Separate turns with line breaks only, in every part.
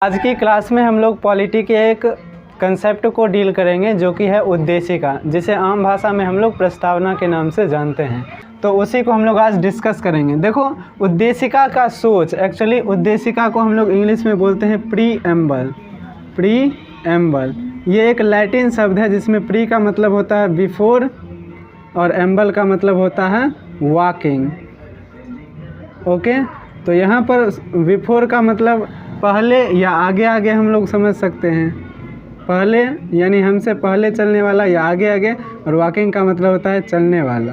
आज की क्लास में हम लोग पॉलिटी के एक कंसेप्ट को डील करेंगे जो कि है उद्देशिका, जिसे आम भाषा में हम लोग प्रस्तावना के नाम से जानते हैं। तो उसी को हम लोग आज डिस्कस करेंगे। देखो, उद्देशिका का सोच, एक्चुअली उद्देशिका को हम लोग इंग्लिश में बोलते हैं प्रीएम्बल। प्रीएम्बल ये एक लैटिन शब्द है जिसमें प्री का मतलब होता है बिफोर और एम्बल का मतलब होता है वॉकिंग। ओके, तो यहाँ पर बिफोर का मतलब पहले या आगे आगे हम लोग समझ सकते हैं। पहले यानी हमसे पहले चलने वाला या आगे आगे, और वॉकिंग का मतलब होता है चलने वाला,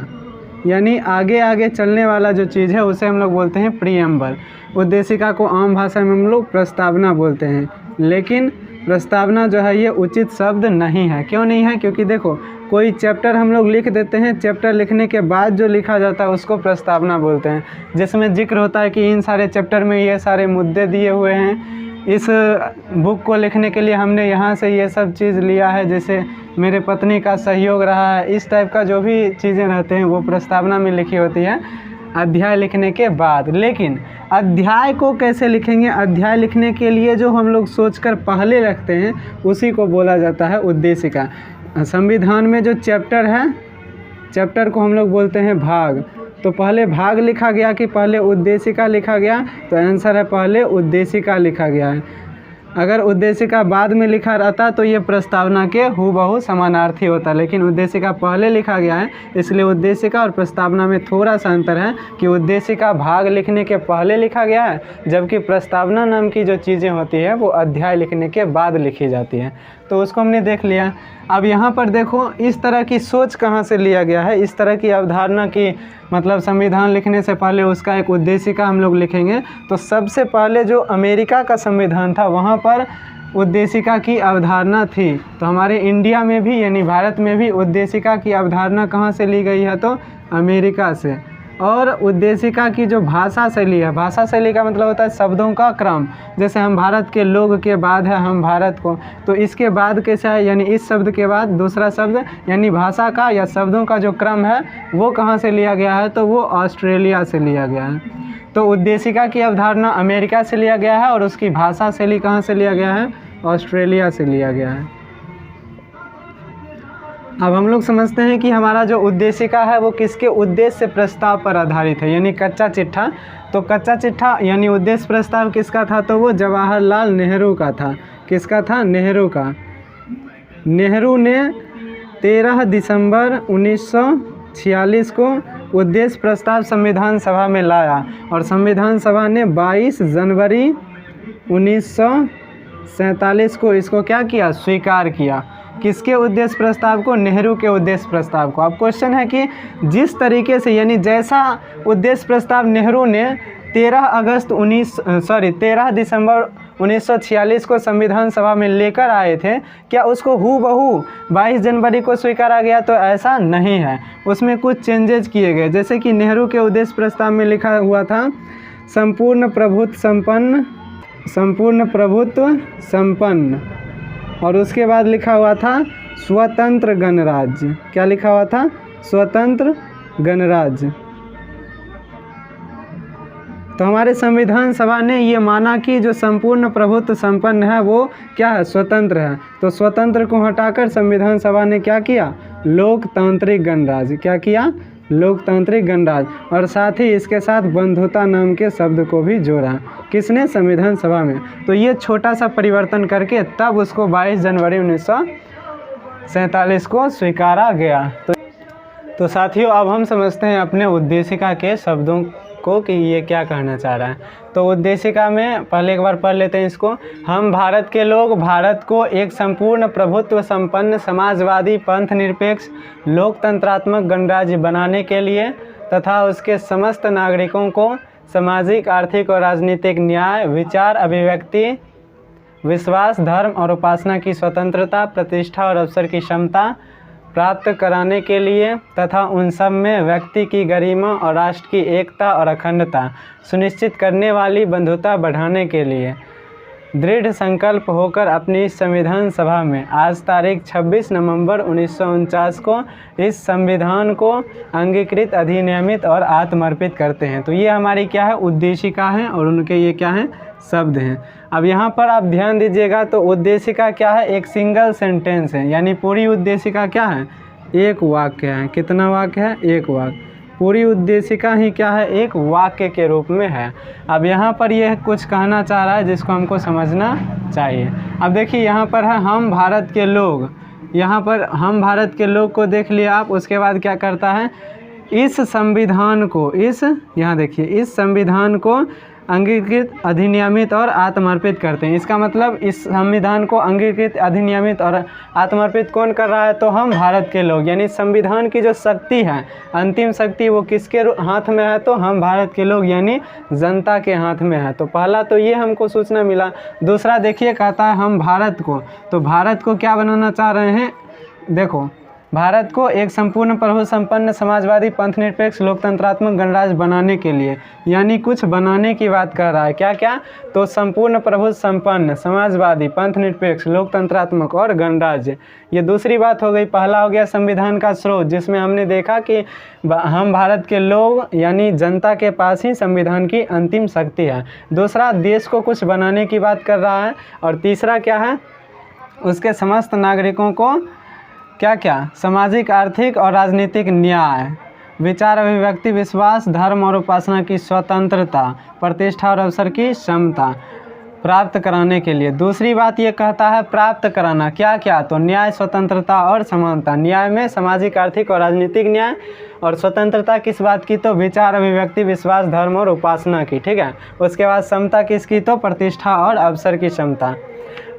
यानी आगे आगे चलने वाला जो चीज़ है उसे हम लोग बोलते हैं प्रीएम्बल। उद्देशिका को आम भाषा में हम लोग प्रस्तावना बोलते हैं, लेकिन प्रस्तावना जो है ये उचित शब्द नहीं है। क्यों नहीं है? क्योंकि देखो, कोई चैप्टर हम लोग लिख देते हैं, चैप्टर लिखने के बाद जो लिखा जाता है उसको प्रस्तावना बोलते हैं, जिसमें जिक्र होता है कि इन सारे चैप्टर में ये सारे मुद्दे दिए हुए हैं, इस बुक को लिखने के लिए हमने यहाँ से ये सब चीज़ लिया है, जैसे मेरे पत्नी का सहयोग रहा है, इस टाइप का जो भी चीज़ें रहते हैं वो प्रस्तावना में लिखी होती है अध्याय लिखने के बाद। लेकिन अध्याय को कैसे लिखेंगे? अध्याय लिखने के लिए जो हम लोग सोचकर पहले रखते हैं उसी को बोला जाता है उद्देशिका। संविधान में जो चैप्टर है, चैप्टर को हम लोग बोलते हैं भाग। तो पहले भाग लिखा गया कि पहले उद्देशिका लिखा गया? तो आंसर है पहले उद्देशिका लिखा गया है। अगर उद्देशिका बाद में लिखा रहता तो ये प्रस्तावना के हूबहू समानार्थी होता, लेकिन उद्देशिका पहले लिखा गया है, इसलिए उद्देशिका और प्रस्तावना में थोड़ा सा अंतर है कि उद्देशिका भाग लिखने के पहले लिखा गया है, जबकि प्रस्तावना नाम की जो चीज़ें होती है वो अध्याय लिखने के बाद लिखी जाती है। तो उसको हमने देख लिया। अब यहाँ पर देखो, इस तरह की सोच कहाँ से लिया गया है, इस तरह की अवधारणा की, मतलब संविधान लिखने से पहले उसका एक उद्देशिका हम लोग लिखेंगे। तो सबसे पहले जो अमेरिका का संविधान था वहाँ पर उद्देशिका की अवधारणा थी। तो हमारे इंडिया में भी यानी भारत में भी उद्देशिका की अवधारणा कहाँ से ली गई है? तो अमेरिका से। और उद्देशिका की जो भाषा शैली है, भाषा शैली का मतलब होता है शब्दों का क्रम। जैसे हम भारत के लोग के बाद है हम भारत को, तो इसके बाद कैसा है, यानी इस शब्द के बाद दूसरा शब्द, यानी भाषा का या शब्दों का जो क्रम है वो कहाँ से लिया गया है? तो वो ऑस्ट्रेलिया से लिया गया है। तो उद्देशिका की अवधारणा अमेरिका से लिया गया है और उसकी भाषा शैली कहाँ से लिया गया है? ऑस्ट्रेलिया से लिया गया है। अब हम लोग समझते हैं कि हमारा जो उद्देशिका है वो किसके उद्देश्य प्रस्ताव पर आधारित है, यानी कच्चा चिट्ठा। तो कच्चा चिट्ठा यानी उद्देश्य प्रस्ताव किसका था? तो वो जवाहरलाल नेहरू का था। किसका था? नेहरू का। नेहरू ने 13 दिसंबर 1946 को उद्देश्य प्रस्ताव संविधान सभा में लाया और संविधान सभा ने 22 जनवरी 1947 को इसको क्या किया? स्वीकार किया। किसके उद्देश्य प्रस्ताव को? नेहरू के उद्देश्य प्रस्ताव को। अब क्वेश्चन है कि जिस तरीके से, यानी जैसा उद्देश्य प्रस्ताव नेहरू ने 13 दिसंबर 1946 को संविधान सभा में लेकर आए थे, क्या उसको हूबहू 22 जनवरी को स्वीकारा गया? तो ऐसा नहीं है, उसमें कुछ चेंजेज किए गए। जैसे कि नेहरू के उद्देश्य प्रस्ताव में लिखा हुआ था संपूर्ण प्रभुत्व संपन्न, और उसके बाद लिखा हुआ था स्वतंत्र गणराज्य। क्या लिखा हुआ था? स्वतंत्र गणराज्य। तो हमारे संविधान सभा ने ये माना कि जो संपूर्ण प्रभुत्व संपन्न है वो क्या है? स्वतंत्र है। तो स्वतंत्र को हटाकर संविधान सभा ने क्या किया? लोकतांत्रिक गणराज्य। क्या किया? लोकतांत्रिक गणराज्य। और साथ ही इसके साथ बंधुता नाम के शब्द को भी जोड़ा। किसने? संविधान सभा में। तो ये छोटा सा परिवर्तन करके तब उसको 22 जनवरी 1947 को स्वीकारा गया। तो साथियों, अब हम समझते हैं अपने उद्देशिका के शब्दों को कि ये क्या कहना चाह रहा है। तो उद्देशिका में पहले एक बार पढ़ लेते हैं इसको। हम भारत के लोग भारत को एक संपूर्ण प्रभुत्व संपन्न समाजवादी पंथ निरपेक्ष लोकतंत्रात्मक गणराज्य बनाने के लिए तथा उसके समस्त नागरिकों को सामाजिक, आर्थिक और राजनीतिक न्याय, विचार, अभिव्यक्ति, विश्वास, धर्म और उपासना की स्वतंत्रता, प्रतिष्ठा और अवसर की क्षमता प्राप्त कराने के लिए तथा उन सब में व्यक्ति की गरिमा और राष्ट्र की एकता और अखंडता सुनिश्चित करने वाली बंधुता बढ़ाने के लिए दृढ़ संकल्प होकर अपनी इस संविधान सभा में आज तारीख 26 नवंबर 1949 को इस संविधान को अंगीकृत, अधिनियमित और आत्मर्पित करते हैं। तो ये हमारी क्या है, उद्देशिका है और उनके ये क्या हैं, शब्द हैं। अब यहाँ पर आप ध्यान दीजिएगा, तो उद्देशिका क्या है, एक सिंगल सेंटेंस है, यानी पूरी उद्देशिका क्या है, एक वाक्य है। कितना वाक्य है, एक वाक्य। पूरी उद्देशिका ही क्या है, एक वाक्य के रूप में है। अब यहाँ पर यह कुछ कहना चाह रहा है जिसको हमको समझना चाहिए। अब देखिए यहाँ पर है हम भारत के लोग, यहाँ पर हम भारत के लोग को देख लिया आप। उसके बाद क्या करता है, इस संविधान को, इस यहाँ देखिए, इस संविधान को अंगीकृत, अधिनियमित और आत्मर्पित करते हैं। इसका मतलब इस संविधान को अंगीकृत, अधिनियमित और आत्मर्पित कौन कर रहा है, तो हम भारत के लोग। यानी संविधान की जो शक्ति है, अंतिम शक्ति, वो किसके हाथ में है, तो हम भारत के लोग यानी जनता के हाथ में है। तो पहला तो ये हमको सूचना मिला। दूसरा देखिए, कहता है हम भारत को, तो भारत को क्या बनाना चाह रहे हैं, देखो भारत को एक संपूर्ण प्रभु संपन्न समाजवादी पंथ निरपेक्ष लोकतंत्रात्मक गणराज्य बनाने के लिए, यानी कुछ बनाने की बात कर रहा है। क्या क्या, तो संपूर्ण प्रभु संपन्न समाजवादी पंथ निरपेक्ष लोकतंत्रात्मक और गणराज्य, ये दूसरी बात हो गई। पहला हो गया संविधान का स्रोत, जिसमें हमने देखा कि हम भारत के लोग यानी जनता के पास ही संविधान की अंतिम शक्ति है। दूसरा, देश को कुछ बनाने की बात कर रहा है। और तीसरा क्या है, उसके समस्त नागरिकों को क्या क्या, सामाजिक, आर्थिक और राजनीतिक न्याय, विचार, अभिव्यक्ति, विश्वास, धर्म और उपासना की स्वतंत्रता, प्रतिष्ठा और अवसर की क्षमता प्राप्त कराने के लिए। दूसरी बात ये कहता है प्राप्त कराना, क्या क्या, तो न्याय, स्वतंत्रता और समानता। न्याय में सामाजिक, आर्थिक और राजनीतिक न्याय, और स्वतंत्रता किस बात की, तो विचार, अभिव्यक्ति, विश्वास, धर्म और उपासना की, ठीक है। उसके बाद समता किसकी, तो प्रतिष्ठा और अवसर की क्षमता।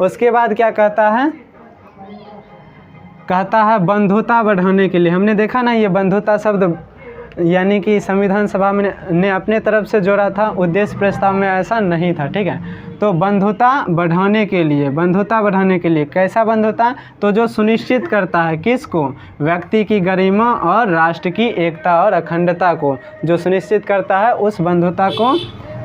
उसके बाद क्या कहता है, कहता है बंधुता बढ़ाने के लिए। हमने देखा ना, ये बंधुता शब्द यानी कि संविधान सभा में ने अपने तरफ से जोड़ा था, उद्देश्य प्रस्ताव में ऐसा नहीं था, ठीक है। तो बंधुता बढ़ाने के लिए, बंधुता बढ़ाने के लिए कैसा बंधुता, तो जो सुनिश्चित करता है किसको, व्यक्ति की गरिमा और राष्ट्र की एकता और अखंडता को, जो सुनिश्चित करता है, उस बंधुता को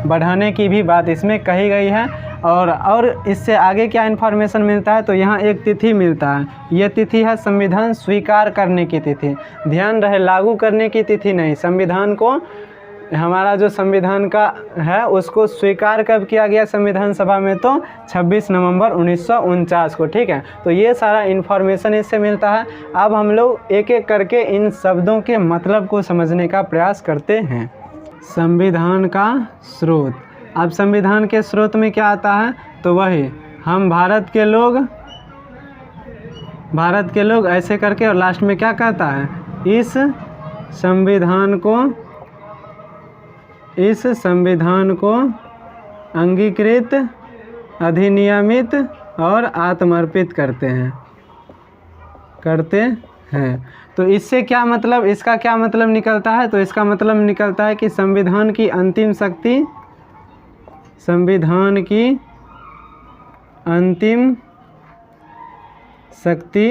बढ़ाने की भी बात इसमें कही गई है। और इससे आगे क्या इन्फॉर्मेशन मिलता है, तो यहाँ एक तिथि मिलता है। यह तिथि है संविधान स्वीकार करने की तिथि। ध्यान रहे, लागू करने की तिथि नहीं। संविधान को, हमारा जो संविधान का है, उसको स्वीकार कब किया गया संविधान सभा में, तो 26 नवंबर 1949 को, ठीक है। तो ये सारा इन्फॉर्मेशन इससे मिलता है। अब हम लोग एक एक करके इन शब्दों के मतलब को समझने का प्रयास करते हैं। संविधान का स्रोत। अब संविधान के स्रोत में क्या आता है, तो वही हम भारत के लोग ऐसे करके, और लास्ट में क्या कहता है, इस संविधान को अंगीकृत, अधिनियमित और आत्मर्पित करते हैं। तो इससे क्या मतलब, इसका क्या मतलब निकलता है, तो इसका मतलब निकलता है कि संविधान की अंतिम शक्ति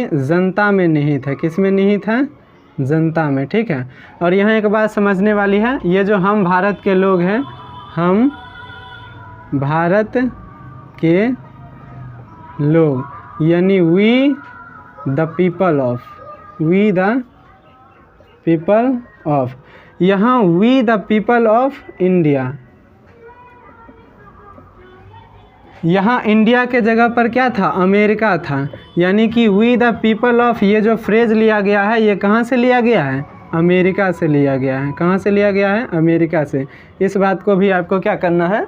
जनता में निहित है। किस में निहित है, जनता में, ठीक है। और यहाँ एक बात समझने वाली है, ये जो हम भारत के लोग हैं, हम भारत के लोग यानी वी द पीपल ऑफ, यहाँ we the people of India, यहाँ इंडिया के जगह पर क्या था, अमेरिका था। यानी कि वी द पीपल ऑफ, ये जो फ्रेज लिया गया है, ये कहाँ से लिया गया है, अमेरिका से लिया गया है। कहाँ से लिया गया है, अमेरिका से। इस बात को भी आपको क्या करना है,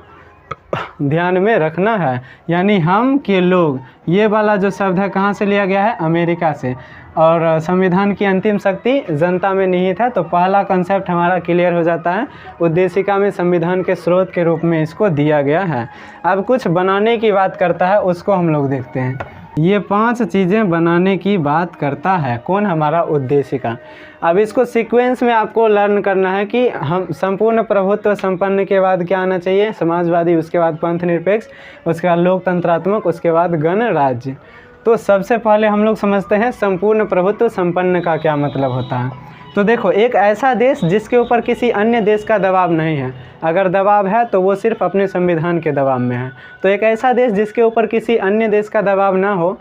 ध्यान में रखना है। यानी हम के लोग, ये वाला जो शब्द है कहाँ से लिया गया है, अमेरिका से। और संविधान की अंतिम शक्ति जनता में निहित है। तो पहला कंसेप्ट हमारा क्लियर हो जाता है। उद्देशिका में संविधान के स्रोत के रूप में इसको दिया गया है। अब कुछ बनाने की बात करता है, उसको हम लोग देखते हैं। ये 5 चीज़ें बनाने की बात करता है कौन, हमारा उद्देशिका। अब इसको सीक्वेंस में आपको लर्न करना है कि हम संपूर्ण प्रभुत्व संपन्न के बाद क्या आना चाहिए, समाजवादी, उसके बाद पंथ निरपेक्ष, उसके बाद लोकतंत्रात्मक, उसके बाद गणराज्य। तो सबसे पहले हम लोग समझते हैं संपूर्ण प्रभुत्व संपन्न का क्या मतलब होता है। तो देखो, एक ऐसा देश जिसके ऊपर किसी अन्य देश का दबाव नहीं है, अगर दबाव है तो वो सिर्फ अपने संविधान के दबाव में है। तो एक ऐसा देश जिसके ऊपर किसी अन्य देश का दबाव ना हो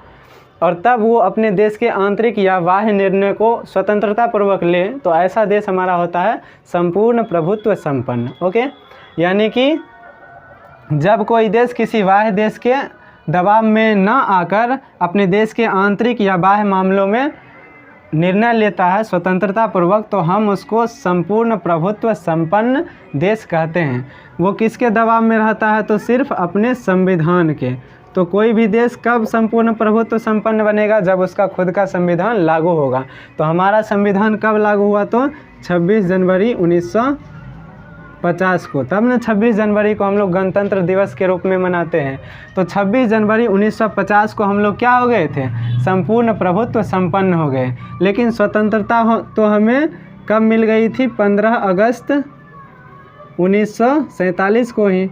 और तब वो अपने देश के आंतरिक या बाह्य निर्णय को स्वतंत्रतापूर्वक ले, तो ऐसा देश हमारा होता है संपूर्ण प्रभुत्व संपन्न। ओके, यानी कि जब कोई देश किसी बाह्य देश के दबाव में न आकर अपने देश के आंतरिक या बाह्य मामलों में निर्णय लेता है स्वतंत्रतापूर्वक, तो हम उसको संपूर्ण प्रभुत्व संपन्न देश कहते हैं। वो किसके दबाव में रहता है? तो सिर्फ अपने संविधान के। तो कोई भी देश कब संपूर्ण प्रभुत्व संपन्न बनेगा? जब उसका खुद का संविधान लागू होगा। तो हमारा संविधान कब लागू हुआ? तो 26 जनवरी 1950 को। तब ना 26 जनवरी को हम लोग गणतंत्र दिवस के रूप में मनाते हैं। तो 26 जनवरी 1950 को हम लोग क्या हो गए थे? संपूर्ण प्रभुत्व संपन्न हो गए। लेकिन स्वतंत्रता तो हमें कब मिल गई थी? 15 अगस्त 1947 को ही।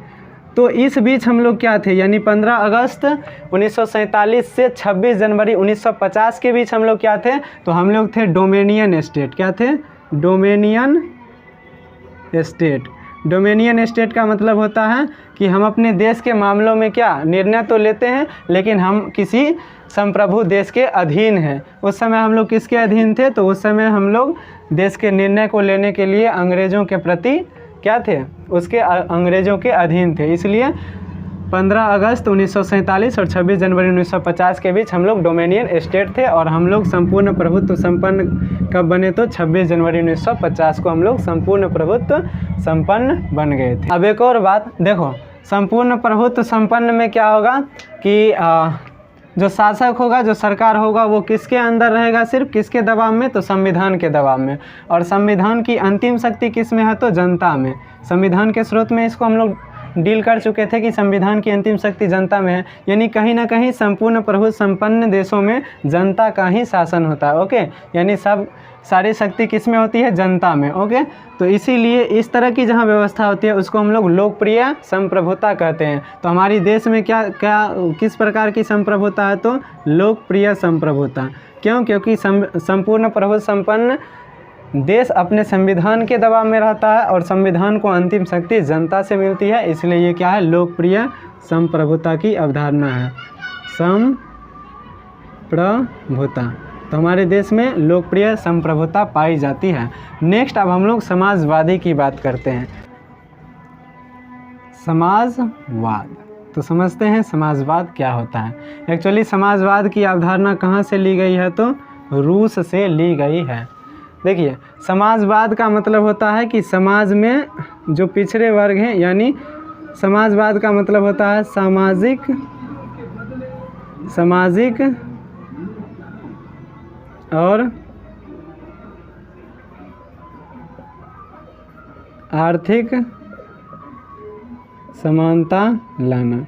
तो इस बीच हम लोग क्या थे? यानी 15 अगस्त 1947 से 26 जनवरी 1950 के बीच हम लोग क्या थे? तो हम लोग थे डोमिनियन स्टेट। क्या थे? Dominion state. डोमिनियन स्टेट का मतलब होता है कि हम अपने देश के मामलों में क्या निर्णय तो लेते हैं, लेकिन हम किसी संप्रभु देश के अधीन हैं। उस समय हम लोग किसके अधीन थे? तो उस समय हम लोग देश के निर्णय को लेने के लिए अंग्रेज़ों के प्रति क्या थे? उसके अंग्रेज़ों के अधीन थे। इसलिए 15 अगस्त 1947 और 26 जनवरी 1950 के बीच हम लोग डोमिनियन स्टेट थे। और हम लोग संपूर्ण प्रभुत्व संपन्न कब बने? तो 26 जनवरी 1950 को हम लोग संपूर्ण प्रभुत्व संपन्न बन गए थे। अब एक और बात देखो, संपूर्ण प्रभुत्व संपन्न में क्या होगा कि जो शासक होगा, जो सरकार होगा, वो किसके अंदर रहेगा? सिर्फ किसके दबाव में? तो संविधान के दबाव में। और संविधान की अंतिम शक्ति किस में है? तो जनता में। संविधान के स्रोत में इसको हम लोग डील कर चुके थे कि संविधान की अंतिम शक्ति जनता में है। यानी कहीं ना कहीं संपूर्ण प्रभुत्व संपन्न देशों में जनता का ही शासन होता है। ओके, यानी सारी शक्ति किस में होती है? जनता में। ओके, तो इसीलिए इस तरह की जहाँ व्यवस्था होती है उसको हम लोग लोकप्रिय संप्रभुता कहते हैं। तो हमारी देश में किस प्रकार की संप्रभुता है? तो लोकप्रिय संप्रभुता। क्यों? क्योंकि संपूर्ण प्रभुत्व संपन्न देश अपने संविधान के दबाव में रहता है और संविधान को अंतिम शक्ति जनता से मिलती है। इसलिए ये क्या है? लोकप्रिय संप्रभुता की अवधारणा है, संप्रभुता। तो हमारे देश में लोकप्रिय संप्रभुता पाई जाती है। नेक्स्ट अब हम लोग समाजवादी की बात करते हैं। समाजवाद, तो समझते हैं समाजवाद क्या होता है। एक्चुअली समाजवाद की अवधारणा कहाँ से ली गई है? तो रूस से ली गई है। देखिए, समाजवाद का मतलब होता है कि समाज में जो पिछड़े वर्ग हैं, यानी समाजवाद का मतलब होता है सामाजिक और आर्थिक समानता लाना।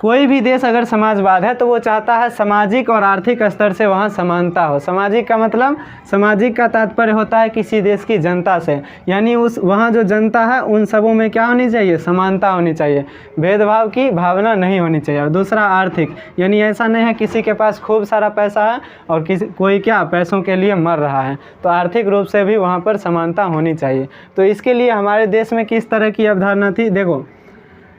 कोई भी देश अगर समाजवाद है तो वो चाहता है सामाजिक और आर्थिक स्तर से वहाँ समानता हो। सामाजिक का मतलब, सामाजिक का तात्पर्य होता है किसी देश की जनता से, यानी वहाँ जो जनता है उन सबों में क्या होनी चाहिए? समानता होनी चाहिए, भेदभाव की भावना नहीं होनी चाहिए। और दूसरा आर्थिक, यानी ऐसा नहीं है किसी के पास खूब सारा पैसा है और कोई क्या पैसों के लिए मर रहा है। तो आर्थिक रूप से भी वहाँ पर समानता होनी चाहिए। तो इसके लिए हमारे देश में किस तरह की अवधारणा थी? देखो,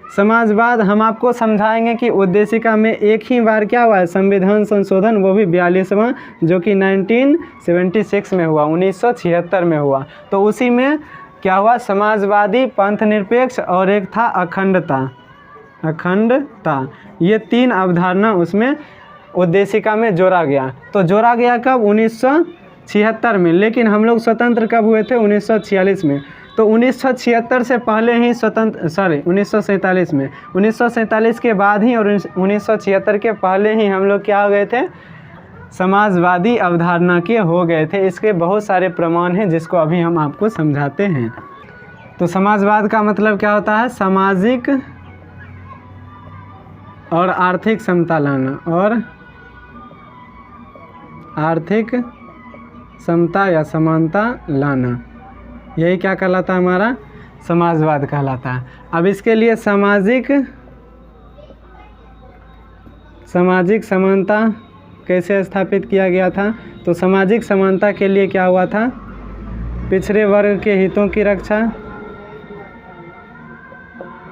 समाजवाद हम आपको समझाएंगे कि उद्देशिका में एक ही बार क्या हुआ है? संविधान संशोधन, वो भी 42वां, जो कि 1976 में हुआ, 1976 में हुआ। तो उसी में क्या हुआ? समाजवादी, पंथ निरपेक्ष और एक था अखंडता। ये 3 अवधारणा उसमें उद्देशिका में जोड़ा गया। तो जोड़ा गया कब? 1976 में। लेकिन हम लोग स्वतंत्र कब हुए थे? 1946 में। तो 1976 से पहले ही 1947 में, 1947 के बाद ही और 1976 के पहले ही हम लोग क्या हो गए थे? समाजवादी अवधारणा के हो गए थे। इसके बहुत सारे प्रमाण हैं जिसको अभी हम आपको समझाते हैं। तो समाजवाद का मतलब क्या होता है? सामाजिक और आर्थिक समता लाना, और आर्थिक समता या समानता लाना, यही क्या कहलाता है? हमारा समाजवाद कहलाता है। अब इसके लिए सामाजिक सामाजिक समानता कैसे स्थापित किया गया था? तो सामाजिक समानता के लिए क्या हुआ था? पिछड़े वर्ग के हितों की रक्षा,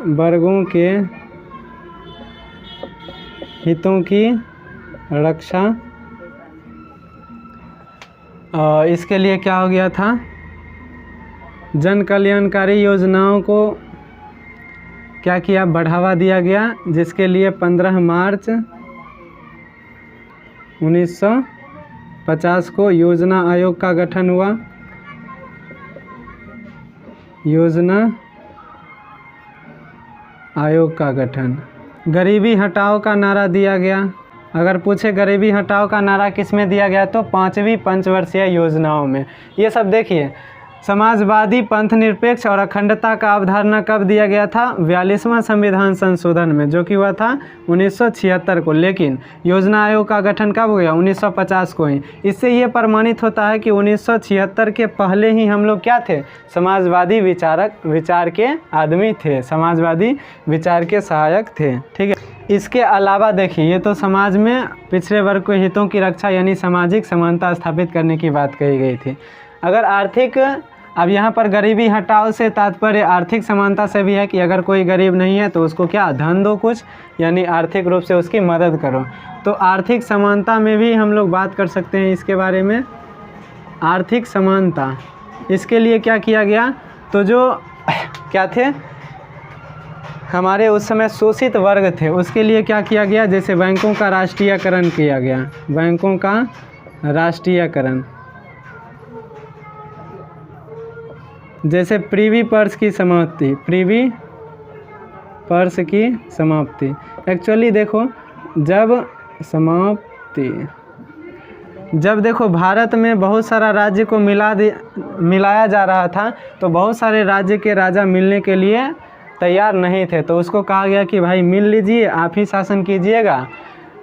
वर्गों के हितों की रक्षा। इसके लिए क्या हो गया था? जन कल्याणकारी योजनाओं को क्या किया? बढ़ावा दिया गया, जिसके लिए 15 मार्च 1950 को योजना आयोग का गठन हुआ। योजना आयोग का गठन। गरीबी हटाओ का नारा दिया गया। अगर पूछे गरीबी हटाओ का नारा किस में दिया गया, तो 5वीं पंचवर्षीय योजनाओं में। ये सब देखिए, समाजवादी, पंथ निरपेक्ष और अखंडता का अवधारणा कब दिया गया था? 42वां संविधान संशोधन में, जो कि हुआ था 1976 को। लेकिन योजना आयोग का गठन कब हो गया? 1950 को ही। इससे ये प्रमाणित होता है कि 1976 के पहले ही हम लोग क्या थे? समाजवादी विचार के आदमी थे, समाजवादी विचार के सहायक थे। ठीक है। इसके अलावा देखिए, ये तो समाज में पिछड़े वर्ग के हितों की रक्षा यानी सामाजिक समानता स्थापित करने की बात कही गई थी। अगर आर्थिक, अब यहाँ पर गरीबी हटाओ से तात्पर्य आर्थिक समानता से भी है कि अगर कोई गरीब नहीं है तो उसको क्या धन दो कुछ, यानी आर्थिक रूप से उसकी मदद करो। तो आर्थिक समानता में भी हम लोग बात कर सकते हैं इसके बारे में। आर्थिक समानता, इसके लिए क्या किया गया? तो जो क्या थे हमारे उस समय शोषित वर्ग थे, उसके लिए क्या किया गया? जैसे बैंकों का राष्ट्रीयकरण किया गया। बैंकों का राष्ट्रीयकरण, जैसे प्रिवी पर्स की समाप्ति। प्रिवी पर्स की समाप्ति एक्चुअली देखो, जब देखो भारत में बहुत सारा राज्य को मिलाया जा रहा था, तो बहुत सारे राज्य के राजा मिलने के लिए तैयार नहीं थे। तो उसको कहा गया कि भाई मिल लीजिए, आप ही शासन कीजिएगा,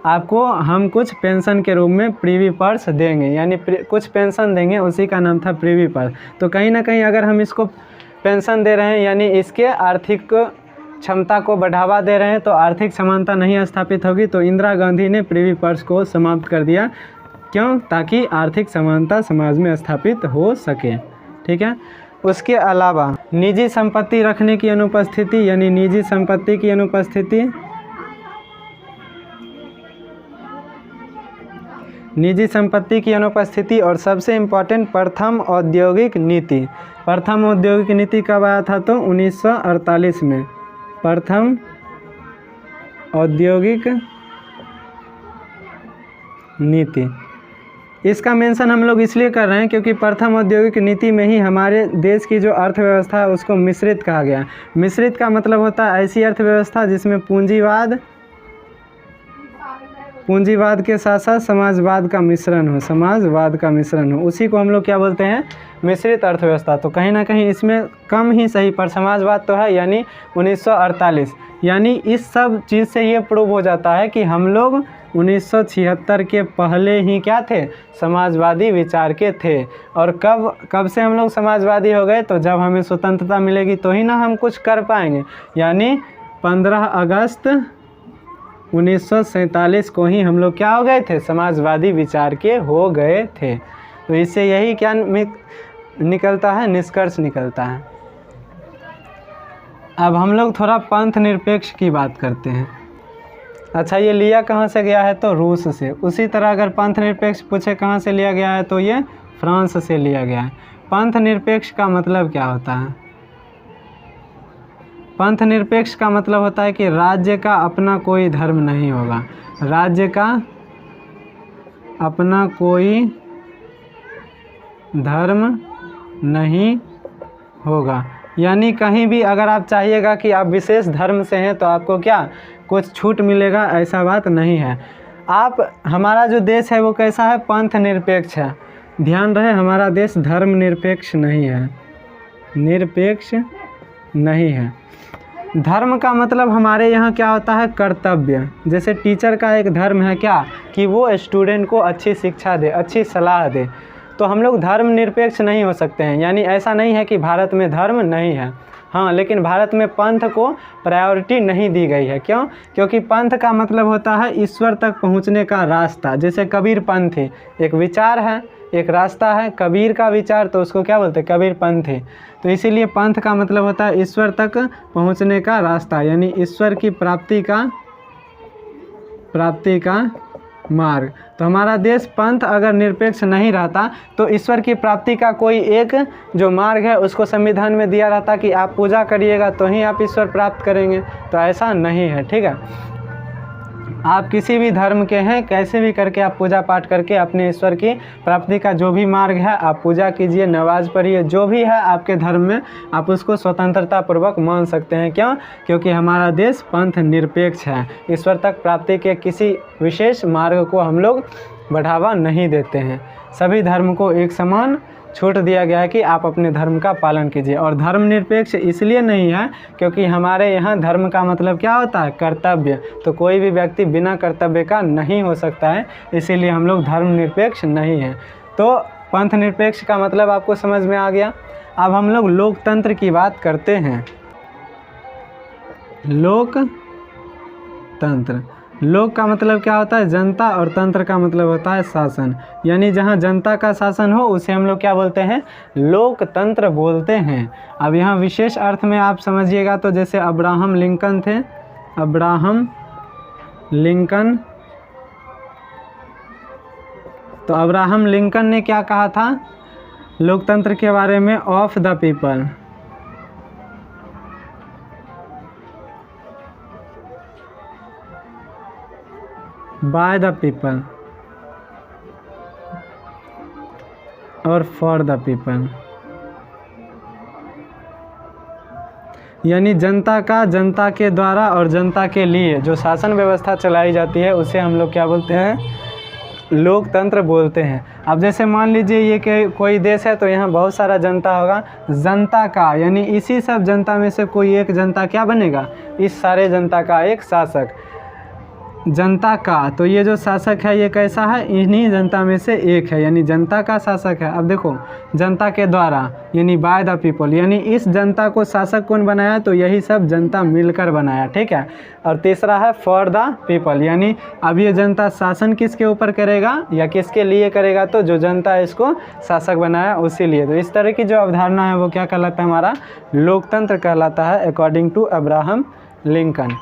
आपको हम कुछ पेंशन के रूप में प्रिवी पर्स देंगे, यानी कुछ पेंशन देंगे, उसी का नाम था प्रिवी पर्स। तो कहीं ना कहीं अगर हम इसको पेंशन दे रहे हैं, यानी इसके आर्थिक क्षमता को बढ़ावा दे रहे हैं, तो आर्थिक समानता नहीं स्थापित होगी। तो इंदिरा गांधी ने प्रिवी पर्स को समाप्त कर दिया। क्यों? ताकि आर्थिक समानता समाज में स्थापित हो सके। ठीक है। उसके अलावा निजी संपत्ति रखने की अनुपस्थिति, यानी निजी संपत्ति की अनुपस्थिति, निजी संपत्ति की अनुपस्थिति। और सबसे इम्पोर्टेंट प्रथम औद्योगिक नीति। प्रथम औद्योगिक नीति कब आया था? तो 1948 में प्रथम औद्योगिक नीति। इसका मेंशन हम लोग इसलिए कर रहे हैं क्योंकि प्रथम औद्योगिक नीति में ही हमारे देश की जो अर्थव्यवस्था है उसको मिश्रित कहा गया। मिश्रित का मतलब होता है ऐसी अर्थव्यवस्था जिसमें पूंजीवाद के साथ साथ समाजवाद का मिश्रण हो, समाजवाद का मिश्रण हो, उसी को हम लोग क्या बोलते हैं? मिश्रित अर्थव्यवस्था। तो कहीं ना कहीं इसमें कम ही सही पर समाजवाद तो है, यानी 1948। यानी इस सब चीज़ से ये प्रूव हो जाता है कि हम लोग 1976 के पहले ही क्या थे? समाजवादी विचार के थे। और कब से हम लोग समाजवादी हो गए? तो जब हमें स्वतंत्रता मिलेगी तो ही ना हम कुछ कर पाएंगे, यानी 15 अगस्त 1947 को ही हम लोग क्या हो गए थे? समाजवादी विचार के हो गए थे। तो इससे यही क्या निकलता है? निष्कर्ष निकलता है। अब हम लोग थोड़ा पंथ निरपेक्ष की बात करते हैं। अच्छा, ये लिया कहाँ से गया है? तो रूस से। उसी तरह अगर पंथ निरपेक्ष पूछे कहाँ से लिया गया है, तो ये फ्रांस से लिया गया है। पंथ निरपेक्ष का मतलब क्या होता है? पंथ निरपेक्ष का मतलब होता है कि राज्य का अपना कोई धर्म नहीं होगा। राज्य का अपना कोई धर्म नहीं होगा, यानी कहीं भी अगर आप चाहिएगा कि आप विशेष धर्म से हैं तो आपको क्या कुछ छूट मिलेगा, ऐसा बात नहीं है। हमारा जो देश है वो कैसा है? पंथ निरपेक्ष है। ध्यान रहे, हमारा देश धर्म निरपेक्ष नहीं है, निरपेक्ष नहीं है। धर्म का मतलब हमारे यहाँ क्या होता है? कर्तव्य। जैसे टीचर का एक धर्म है क्या? कि वो स्टूडेंट को अच्छी शिक्षा दे, अच्छी सलाह दे। तो हम लोग धर्मनिरपेक्ष नहीं हो सकते हैं। यानी ऐसा नहीं है कि भारत में धर्म नहीं है, हाँ, लेकिन भारत में पंथ को प्रायोरिटी नहीं दी गई है। क्यों? क्योंकि पंथ का मतलब होता है ईश्वर तक पहुंचने का रास्ता। जैसे कबीर पंथी एक विचार है, एक रास्ता है, कबीर का विचार, तो उसको क्या बोलते हैं? कबीर पंथी। तो इसीलिए पंथ का मतलब होता है ईश्वर तक पहुंचने का रास्ता, यानी ईश्वर की प्राप्ति का मार्ग। तो हमारा देश पंथ अगर निरपेक्ष नहीं रहता तो ईश्वर की प्राप्ति का कोई एक जो मार्ग है उसको संविधान में दिया रहता कि आप पूजा करिएगा तो ही आप ईश्वर प्राप्त करेंगे। तो ऐसा नहीं है, ठीक है। आप किसी भी धर्म के हैं, कैसे भी करके आप पूजा पाठ करके अपने ईश्वर की प्राप्ति का जो भी मार्ग है आप पूजा कीजिए, नमाज पढ़िए, जो भी है आपके धर्म में आप उसको स्वतंत्रता पूर्वक मान सकते हैं। क्यों? क्योंकि हमारा देश पंथ निरपेक्ष है। ईश्वर तक प्राप्ति के किसी विशेष मार्ग को हम लोग बढ़ावा नहीं देते हैं। सभी धर्म को एक समान छूट दिया गया है कि आप अपने धर्म का पालन कीजिए। और धर्मनिरपेक्ष इसलिए नहीं है क्योंकि हमारे यहाँ धर्म का मतलब क्या होता है? कर्तव्य। तो कोई भी व्यक्ति बिना कर्तव्य का नहीं हो सकता है, इसीलिए हम लोग धर्मनिरपेक्ष नहीं हैं। तो पंथ निरपेक्ष का मतलब आपको समझ में आ गया। अब हम लोग लोकतंत्र की बात करते हैं। लोकतंत्र, लोक का मतलब क्या होता है? जनता, और तंत्र का मतलब होता है शासन। यानी जहाँ जनता का शासन हो उसे हम लोग क्या बोलते हैं? लोकतंत्र बोलते हैं। अब यहाँ विशेष अर्थ में आप समझिएगा तो जैसे अब्राहम लिंकन थे, अब्राहम लिंकन, तो अब्राहम लिंकन ने क्या कहा था लोकतंत्र के बारे में? Of the people, by the people और फॉर द पीपल। यानी जनता का, जनता के द्वारा और जनता के लिए जो शासन व्यवस्था चलाई जाती है उसे हम लोग क्या बोलते हैं? लोकतंत्र बोलते हैं। अब जैसे मान लीजिए ये कि कोई देश है तो यहाँ बहुत सारा जनता होगा, जनता का यानी इसी सब जनता में से कोई एक जनता क्या बनेगा? इस सारे जनता का एक शासक। जनता का, तो ये जो शासक है ये कैसा है? इन्हीं जनता में से एक है, यानी जनता का शासक है। अब देखो, जनता के द्वारा यानी बाय द पीपल, यानी इस जनता को शासक कौन बनाया? तो यही सब जनता मिलकर बनाया, ठीक है। और तीसरा है फॉर द पीपल, यानी अब ये जनता शासन किसके ऊपर करेगा या किसके लिए करेगा? तो जो जनता इसको शासक बनाया उसी लिए। तो इस तरह की जो अवधारणा है वो क्या कहलाता है? हमारा लोकतंत्र कहलाता है, अकॉर्डिंग टू अब्राहम लिंकन।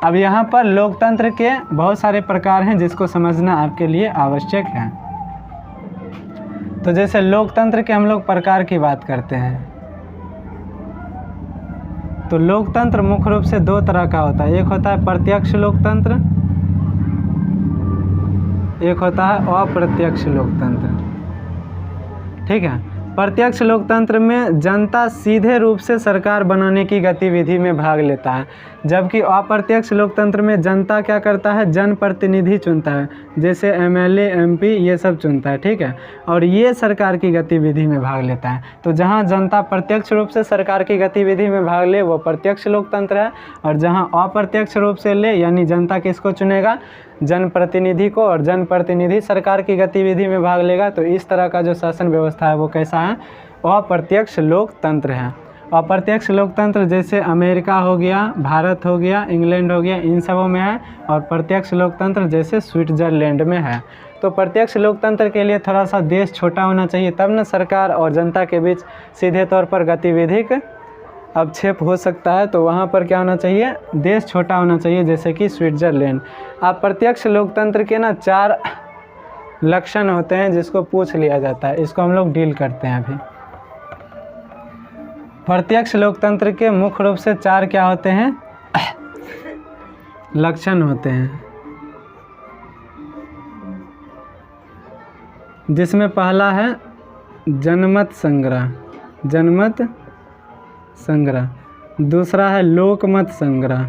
अब यहाँ पर लोकतंत्र के बहुत सारे प्रकार हैं जिसको समझना आपके लिए आवश्यक है। तो जैसे लोकतंत्र के हम लोग प्रकार की बात करते हैं तो लोकतंत्र मुख्य रूप से दो तरह का होता है। एक होता है प्रत्यक्ष लोकतंत्र, एक होता है अप्रत्यक्ष लोकतंत्र, ठीक है। प्रत्यक्ष लोकतंत्र में जनता सीधे रूप से सरकार बनाने की गतिविधि में भाग लेता है, जबकि अप्रत्यक्ष लोकतंत्र में जनता क्या करता है? जनप्रतिनिधि चुनता है, जैसे एमएलए, एमपी ये सब चुनता है, ठीक है। और ये सरकार की गतिविधि में भाग लेता है। तो जहाँ जनता प्रत्यक्ष रूप से सरकार की गतिविधि में भाग ले वो प्रत्यक्ष लोकतंत्र है, और जहाँ अप्रत्यक्ष रूप से ले यानी जनता किसको चुनेगा? जनप्रतिनिधि को, और जनप्रतिनिधि सरकार की गतिविधि में भाग लेगा। तो इस तरह का जो शासन व्यवस्था है वो कैसा है? अप्रत्यक्ष लोकतंत्र है। अप्रत्यक्ष लोकतंत्र जैसे अमेरिका हो गया, भारत हो गया, इंग्लैंड हो गया, इन सबों में है। और प्रत्यक्ष लोकतंत्र जैसे स्विट्जरलैंड में है। तो प्रत्यक्ष लोकतंत्र के लिए थोड़ा सा देश छोटा होना चाहिए, तब न सरकार और जनता के बीच सीधे तौर पर गतिविधिक अवक्षेप हो सकता है। तो वहाँ पर क्या होना चाहिए? देश छोटा होना चाहिए, जैसे कि स्विट्जरलैंड। अब प्रत्यक्ष लोकतंत्र के ना 4 लक्षण होते हैं जिसको पूछ लिया जाता है, इसको हम लोग डील करते हैं अभी। प्रत्यक्ष लोकतंत्र के मुख्य रूप से 4 क्या होते हैं? लक्षण होते हैं, जिसमें पहला है जनमत संग्रह, जनमत संग्रह। दूसरा है लोकमत संग्रह।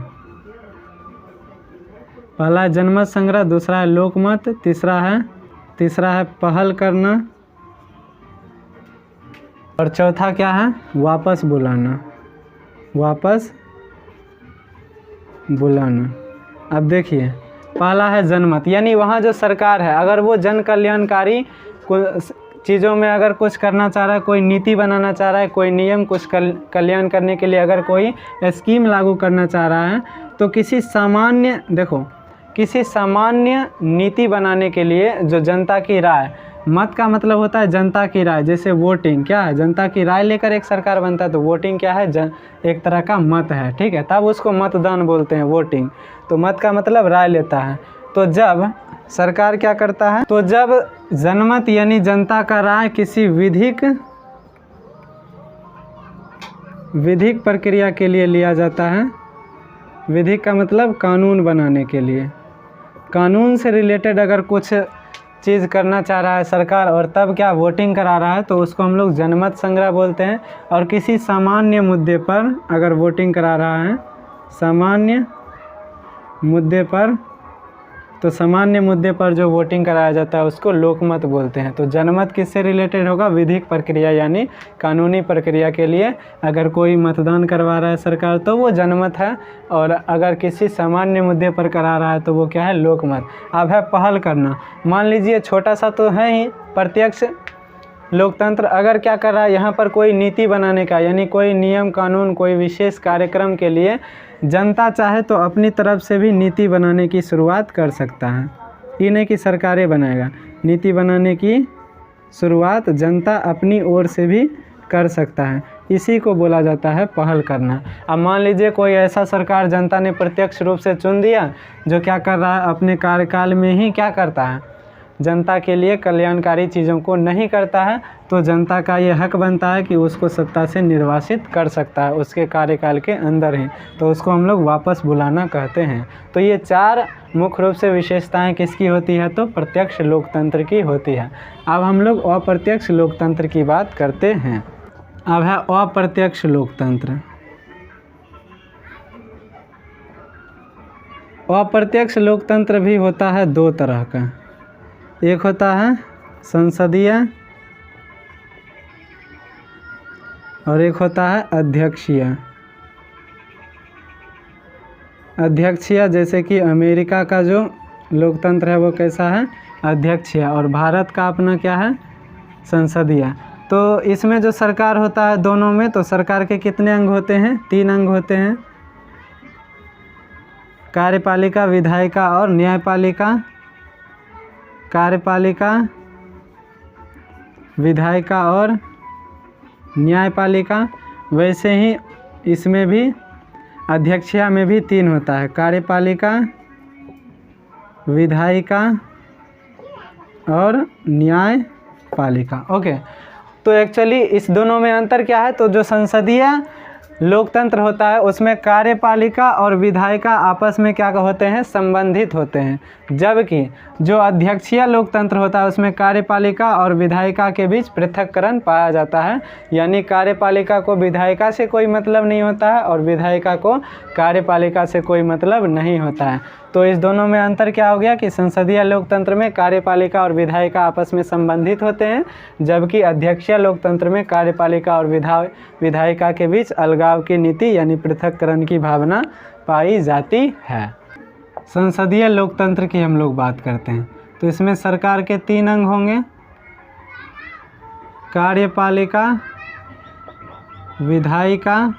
पहला है जनमत संग्रह, दूसरा है लोकमत, तीसरा है पहल करना, और चौथा क्या है? वापस बुलाना, वापस बुलाना। अब देखिए, पहला है जनमत, यानी वहाँ जो सरकार है अगर वो जन कल्याणकारी चीज़ों में अगर कुछ करना चाह रहा है, कोई नीति बनाना चाह रहा है, कोई नियम कुछ कल्याण करने के लिए अगर कोई स्कीम लागू करना चाह रहा है, तो किसी सामान्य नीति बनाने के लिए जो जनता की राय, मत का मतलब होता है जनता की राय, जैसे वोटिंग क्या है, जनता की राय लेकर एक सरकार बनता है, तो वोटिंग क्या है, एक तरह का मत है, ठीक है, तब उसको मतदान बोलते हैं, वोटिंग। तो मत का मतलब राय लेता है। तो जब सरकार क्या करता है, तो जब जनमत यानी जनता का राय किसी विधिक प्रक्रिया के लिए लिया जाता है, विधिक का मतलब कानून बनाने के लिए, कानून से रिलेटेड अगर कुछ चीज़ करना चाह रहा है सरकार और तब क्या वोटिंग करा रहा है, तो उसको हम लोग जनमत संग्रह बोलते हैं। और किसी सामान्य मुद्दे पर अगर वोटिंग करा रहा है, सामान्य मुद्दे पर, तो सामान्य मुद्दे पर जो वोटिंग कराया जाता है उसको लोकमत बोलते हैं। तो जनमत किससे रिलेटेड होगा, विधिक प्रक्रिया यानी कानूनी प्रक्रिया के लिए अगर कोई मतदान करवा रहा है सरकार तो वो जनमत है, और अगर किसी सामान्य मुद्दे पर करा रहा है तो वो क्या है, लोकमत। अब है पहल करना। मान लीजिए छोटा सा तो है ही प्रत्यक्ष लोकतंत्र, अगर क्या कर रहा है यहाँ पर कोई नीति बनाने का, यानी कोई नियम कानून कोई विशेष कार्यक्रम के लिए जनता चाहे तो अपनी तरफ से भी नीति बनाने की शुरुआत कर सकता है। ये नहीं कि सरकारें बनाएगा, नीति बनाने की शुरुआत जनता अपनी ओर से भी कर सकता है, इसी को बोला जाता है पहल करना। अब मान लीजिए कोई ऐसा सरकार जनता ने प्रत्यक्ष रूप से चुन दिया जो क्या कर रहा है, अपने कार्यकाल में ही क्या करता है, जनता के लिए कल्याणकारी चीज़ों को नहीं करता है, तो जनता का ये हक बनता है कि उसको सत्ता से निर्वासित कर सकता है उसके कार्यकाल के अंदर ही, तो उसको हम लोग वापस बुलाना कहते हैं। तो ये 4 मुख्य रूप से विशेषताएं किसकी होती है, तो प्रत्यक्ष लोकतंत्र की होती है। अब हम लोग अप्रत्यक्ष लोकतंत्र की बात करते हैं। अब है अप्रत्यक्ष लोकतंत्र। अप्रत्यक्ष लोकतंत्र भी होता है 2 तरह का, एक होता है संसदीय और एक होता है अध्यक्षीय। अध्यक्षीय जैसे कि अमेरिका का जो लोकतंत्र है वो कैसा है, अध्यक्षीय, और भारत का अपना क्या है, संसदीय। तो इसमें जो सरकार होता है दोनों में, तो सरकार के कितने अंग होते हैं, 3 अंग होते हैं, कार्यपालिका, विधायिका और न्यायपालिका। कार्यपालिका, विधायिका और न्यायपालिका। वैसे ही इसमें भी अध्यक्षीय में भी 3 होता है, कार्यपालिका, विधायिका और न्यायपालिका। ओके, तो एक्चुअली इस दोनों में अंतर क्या है, तो जो संसदीय लोकतंत्र होता है उसमें कार्यपालिका और विधायिका आपस में क्या होते हैं, संबंधित होते हैं, जबकि जो अध्यक्षीय लोकतंत्र होता है उसमें कार्यपालिका और विधायिका के बीच पृथक्करण पाया जाता है, यानी कार्यपालिका को विधायिका से कोई मतलब नहीं होता है और विधायिका को कार्यपालिका से कोई मतलब नहीं होता है। तो इस दोनों में अंतर क्या हो गया कि संसदीय लोकतंत्र में कार्यपालिका और विधायिका आपस में संबंधित होते हैं, जबकि अध्यक्षीय लोकतंत्र में कार्यपालिका और विधायिका के बीच अलगाव की नीति यानी पृथक्करण की भावना पाई जाती है। संसदीय लोकतंत्र की हम लोग बात करते हैं, तो इसमें सरकार के 3 अंग होंगे, कार्यपालिका, विधायिका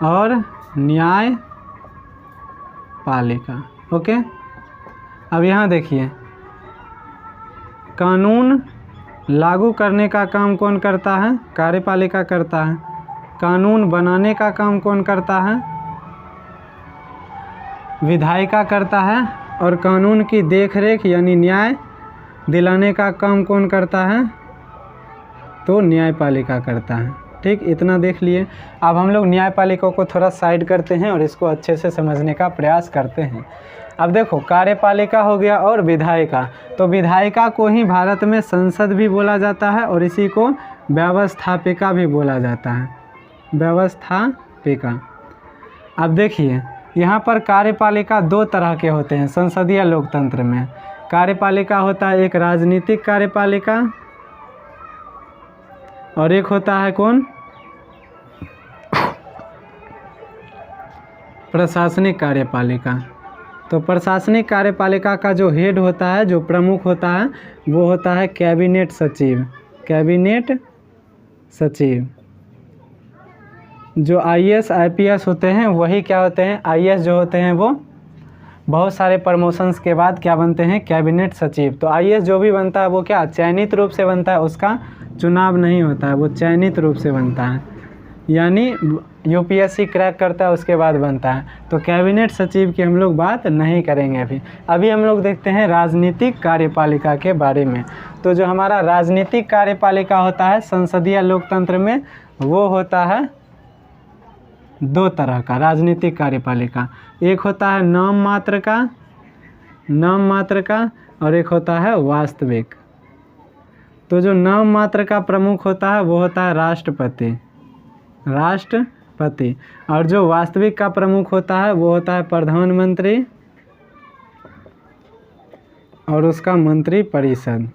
और न्यायपालिका। ओके, अब यहाँ देखिए, कानून लागू करने का काम कौन करता है, कार्यपालिका करता है। कानून बनाने का काम कौन करता है, विधायिका करता है। और कानून की देखरेख यानी न्याय दिलाने का काम कौन करता है, तो न्यायपालिका करता है। ठीक, इतना देख लिए। अब हम लोग न्यायपालिका को थोड़ा साइड करते हैं और इसको अच्छे से समझने का प्रयास करते हैं। अब देखो, कार्यपालिका हो गया और विधायिका। तो विधायिका को ही भारत में संसद भी बोला जाता है और इसी को व्यवस्थापिका भी बोला जाता है, व्यवस्थापिका। अब देखिए, यहाँ पर कार्यपालिका 2 तरह के होते हैं संसदीय लोकतंत्र में। कार्यपालिका होता है एक राजनीतिक कार्यपालिका और एक होता है कौन, प्रशासनिक कार्यपालिका। तो प्रशासनिक कार्यपालिका का जो हेड होता है, जो प्रमुख होता है, वो होता है कैबिनेट सचिव। कैबिनेट सचिव। जो आईएएस आईपीएस होते हैं वही क्या होते हैं, आईएएस जो होते हैं वो बहुत सारे प्रमोशंस के बाद क्या बनते हैं, कैबिनेट सचिव। तो आईएएस जो भी बनता है वो क्या चयनित रूप से बनता है, उसका चुनाव नहीं होता है, वो चयनित रूप से बनता है, यानी यूपीएससी क्रैक करता है उसके बाद बनता है। तो कैबिनेट सचिव की हम लोग बात नहीं करेंगे अभी हम लोग देखते हैं राजनीतिक कार्यपालिका के बारे में। तो जो हमारा राजनीतिक कार्यपालिका होता है संसदीय लोकतंत्र में, वो होता है दो तरह का राजनीतिक कार्यपालिका। एक होता है नाम मात्र का और एक होता है वास्तविक। तो जो नाम मात्र का प्रमुख होता है वो होता है राष्ट्रपति, और जो वास्तविक का प्रमुख होता है वो होता है प्रधानमंत्री और उसका मंत्रिपरिषद,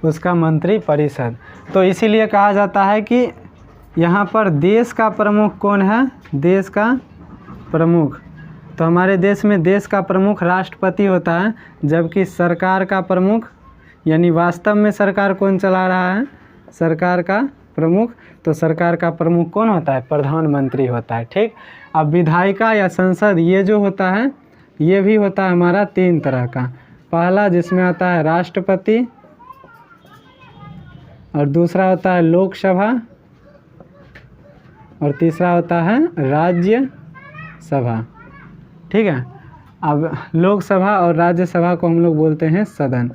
उसका मंत्रिपरिषद। तो इसीलिए कहा जाता है कि यहाँ पर देश का प्रमुख कौन है, देश का प्रमुख। तो हमारे देश में देश का प्रमुख राष्ट्रपति होता है, जबकि सरकार का प्रमुख यानी वास्तव में सरकार कौन चला रहा है, सरकार का प्रमुख। तो सरकार का प्रमुख कौन होता है, प्रधानमंत्री होता है। ठीक। अब विधायिका या संसद ये जो होता है ये भी होता है हमारा तीन तरह का। पहला जिसमें आता है राष्ट्रपति, और दूसरा होता है लोकसभा, और तीसरा होता है राज्यसभा। ठीक है। अब लोकसभा और राज्यसभा को हम लोग बोलते हैं सदन।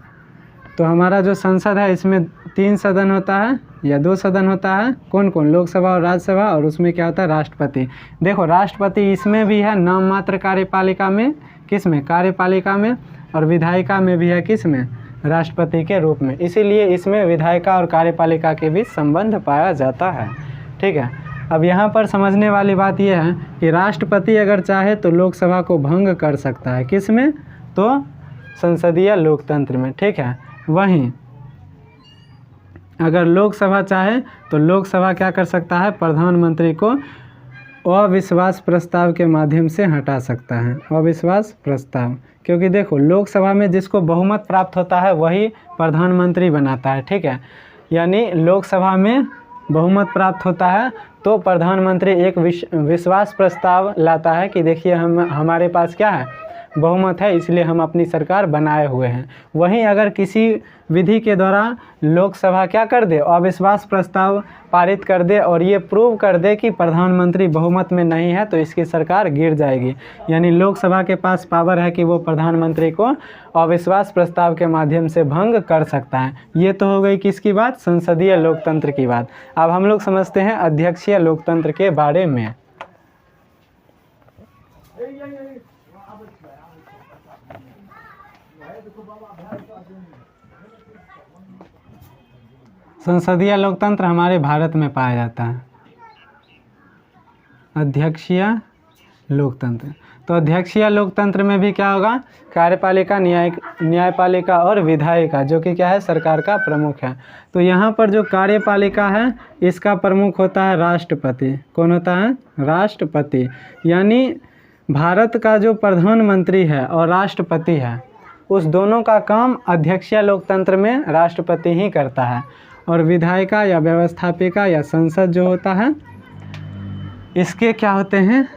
तो हमारा जो संसद है इसमें 3 सदन होता है या 2 सदन होता है, कौन कौन, लोकसभा और राज्यसभा, और उसमें क्या होता है राष्ट्रपति। देखो राष्ट्रपति इसमें भी है नाम मात्र कार्यपालिका में, किस में, कार्यपालिका में, और विधायिका में भी है किस में, राष्ट्रपति के रूप में। इसीलिए इसमें विधायिका और कार्यपालिका के बीच संबंध पाया जाता है। ठीक है। अब यहाँ पर समझने वाली बात यह है कि राष्ट्रपति अगर चाहे तो लोकसभा को भंग कर सकता है, किस में, तो संसदीय लोकतंत्र में। ठीक है। वहीं अगर लोकसभा चाहे तो लोकसभा क्या कर सकता है, प्रधानमंत्री को अविश्वास प्रस्ताव के माध्यम से हटा सकता है, अविश्वास प्रस्ताव। क्योंकि देखो लोकसभा में जिसको बहुमत प्राप्त होता है वही प्रधानमंत्री बनाता है। ठीक है। यानी लोकसभा में बहुमत प्राप्त होता है तो प्रधानमंत्री एक विश्वास प्रस्ताव लाता है कि देखिए हमारे पास क्या है, बहुमत है, इसलिए हम अपनी सरकार बनाए हुए हैं। वहीं अगर किसी विधि के द्वारा लोकसभा क्या कर दे, अविश्वास प्रस्ताव पारित कर दे और ये प्रूव कर दे कि प्रधानमंत्री बहुमत में नहीं है, तो इसकी सरकार गिर जाएगी। यानी लोकसभा के पास पावर है कि वो प्रधानमंत्री को अविश्वास प्रस्ताव के माध्यम से भंग कर सकता है। ये तो हो गई किसकी बात, संसदीय लोकतंत्र की बात। अब हम लोग समझते हैं अध्यक्षीय लोकतंत्र के बारे में। संसदीय लोकतंत्र हमारे भारत में पाया जाता है, अध्यक्षीय लोकतंत्र। तो अध्यक्षीय लोकतंत्र में भी क्या होगा, कार्यपालिका, न्यायपालिका और विधायिका, जो कि क्या है, सरकार का प्रमुख है। तो यहाँ पर जो कार्यपालिका है इसका प्रमुख होता है राष्ट्रपति। कौन होता है, राष्ट्रपति। यानी भारत का जो प्रधानमंत्री है और राष्ट्रपति है उस दोनों का काम अध्यक्षीय लोकतंत्र में राष्ट्रपति ही करता है। और विधायिका या व्यवस्थापिका या संसद जो होता है इसके क्या होते हैं,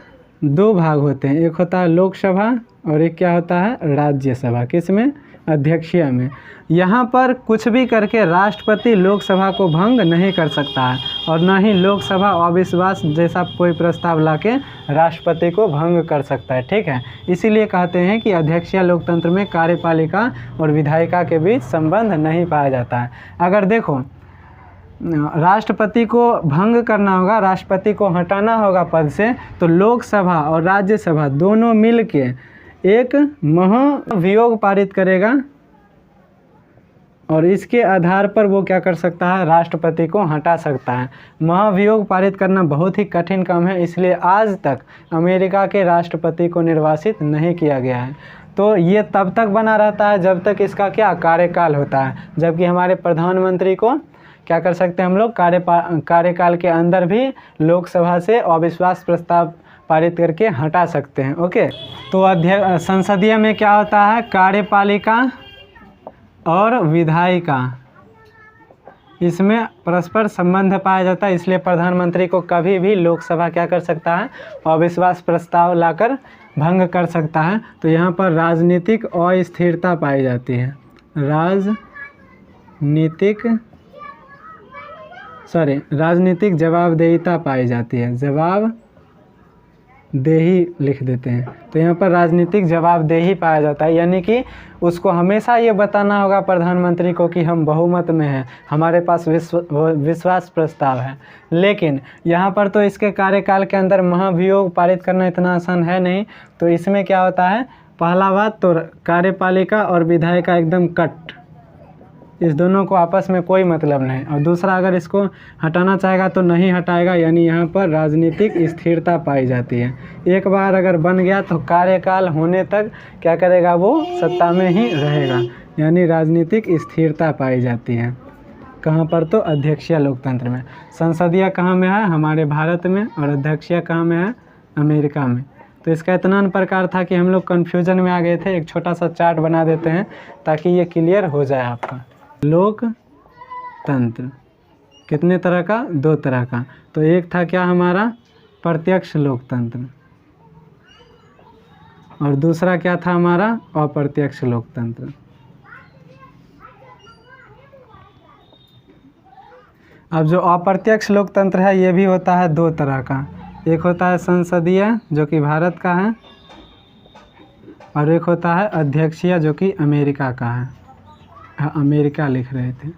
2 भाग होते हैं, एक होता है लोकसभा और एक क्या होता है राज्यसभा। किसमें, अध्यक्षीय में। यहाँ पर कुछ भी करके राष्ट्रपति लोकसभा को भंग नहीं कर सकता है, और न ही लोकसभा अविश्वास जैसा कोई प्रस्ताव लाके राष्ट्रपति को भंग कर सकता है। ठीक है। इसीलिए कहते हैं कि अध्यक्षीय लोकतंत्र में कार्यपालिका और विधायिका के बीच संबंध नहीं पाया जाता है। अगर देखो राष्ट्रपति को भंग करना होगा, राष्ट्रपति को हटाना होगा पद से, तो लोकसभा और राज्यसभा दोनों मिलके एक महाभियोग पारित करेगा, और इसके आधार पर वो क्या कर सकता है, राष्ट्रपति को हटा सकता है। महाभियोग पारित करना बहुत ही कठिन काम है, इसलिए आज तक अमेरिका के राष्ट्रपति को निर्वाचित नहीं किया गया है। तो ये तब तक बना रहता है जब तक इसका क्या कार्यकाल होता है, जबकि हमारे प्रधानमंत्री को क्या कर सकते हैं हम लोग, कार्यकाल के अंदर भी लोकसभा से अविश्वास प्रस्ताव पारित करके हटा सकते हैं। ओके, तो संसदीय में क्या होता है, कार्यपालिका और विधायिका, इसमें परस्पर संबंध पाया जाता है, इसलिए प्रधानमंत्री को कभी भी लोकसभा क्या कर सकता है, अविश्वास प्रस्ताव लाकर भंग कर सकता है। तो यहाँ पर राजनीतिक अस्थिरता पाई जाती है, राजनीतिक जवाबदेहिता पाई जाती है, जवाबदेही लिख देते हैं। तो यहाँ पर राजनीतिक जवाबदेही पाया जाता है, यानी कि उसको हमेशा ये बताना होगा प्रधानमंत्री को कि हम बहुमत में हैं, हमारे पास विश्वास प्रस्ताव है। लेकिन यहाँ पर तो इसके कार्यकाल के अंदर महाभियोग पारित करना इतना आसान है नहीं। तो इसमें क्या होता है, पहला बात तो कार्यपालिका और विधायिका एकदम कट, इस दोनों को आपस में कोई मतलब नहीं। और दूसरा, अगर इसको हटाना चाहेगा तो नहीं हटाएगा, यानी यहाँ पर राजनीतिक स्थिरता पाई जाती है। एक बार अगर बन गया तो कार्यकाल होने तक क्या करेगा, वो सत्ता में ही रहेगा, यानी राजनीतिक स्थिरता पाई जाती है। कहाँ पर, तो अध्यक्षीय लोकतंत्र में। संसदीय कहाँ में है, हमारे भारत में, और अध्यक्षीय कहाँ में है, अमेरिका में। तो इसका इतना प्रकार था कि हम लोग कन्फ्यूजन में आ गए थे। एक छोटा सा चार्ट बना देते हैं ताकि ये क्लियर हो जाए आपका। लोकतंत्र कितने तरह का, 2 तरह का। तो एक था क्या हमारा, प्रत्यक्ष लोकतंत्र, और दूसरा क्या था हमारा, अप्रत्यक्ष लोकतंत्र। अब जो अप्रत्यक्ष लोकतंत्र है ये भी होता है 2 तरह का। एक होता है संसदीय जो कि भारत का है, और एक होता है अध्यक्षीय जो कि अमेरिका का है। हाँ, अमेरिका लिख रहे थे,